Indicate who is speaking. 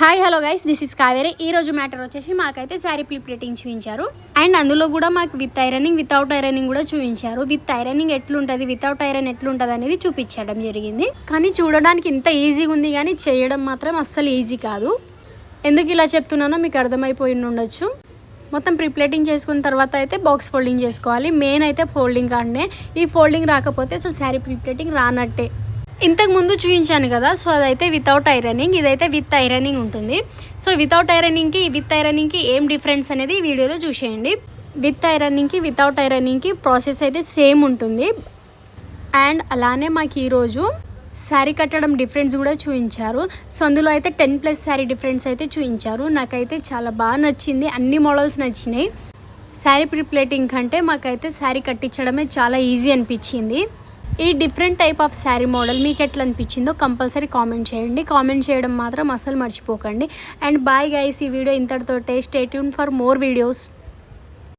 Speaker 1: Hi hello guys, this is Kaveri. ఈ రోజు matter వచ్చేసి మాకైతే శారీ ప్లేటింగ్ చూపించారు. అండ్ అందులో కూడా మాకు విత్ ఐరనింగ్ వితౌట్ ఐరనింగ్ కూడా చూపించారు. విత్ ఐరనింగ్ ఎట్లుంటుంది, వితౌట్ ఐరన్ ఎట్లుంటుంది అనేది చూపించడం జరిగింది. కానీ చూడడానికి ఇంత ఈజీగా ఉంది, కానీ చేయడం మాత్రం అస్సలు ఈజీ కాదు. ఎందుకు ఇలా చెప్తున్నానో మీకు అర్థమైపోయి ఉండొచ్చు. మొత్తం ప్రిప్లేటింగ్ చేసుకున్న తర్వాత అయితే బాక్స్ ఫోల్డింగ్ చేసుకోవాలి. మెయిన్ అయితే ఫోల్డింగ్ కాడనే. ఈ ఫోల్డింగ్ రాకపోతే అసలు శారీ ప్రిప్లేటింగ్ రానట్టే. ఇంతకు ముందు చూపించాను కదా, సో అదైతే వితౌట్ ఐరనింగ్, ఇదైతే విత్ ఐరనింగ్ ఉంటుంది. సో వితౌట్ ఐరనింగ్కి విత్ ఐరనింగ్కి ఏం డిఫరెన్స్ అనేది ఈ వీడియోలో చూసేయండి. విత్ ఐరనింగ్కి వితౌట్ ఐరనింగ్కి ప్రాసెస్ అయితే సేమ్ ఉంటుంది. అండ్ అలానే మాకు ఈరోజు శారీ కట్టడం డిఫరెన్స్ కూడా చూపించారు. సో అందులో అయితే 10+ శారీ డిఫరెన్స్ అయితే చూపించారు. నాకైతే చాలా బాగా నచ్చింది, అన్ని మోడల్స్ నచ్చినాయి. శారీ ప్రిప్లేటింగ్ కంటే మాకైతే శారీ కట్టించడమే చాలా ఈజీ అనిపించింది. ఈ different type of sari model మీకు ఎట్లా అనిపించిందో కంపల్సరీ కామెంట్ చేయండి. కామెంట్ చేయడం మాత్రం అసలు మర్చిపోకండి. అండ్ బాయ్ గైస్, ఈ వీడియో ఇంతటితోటే. Stay tune for more videos.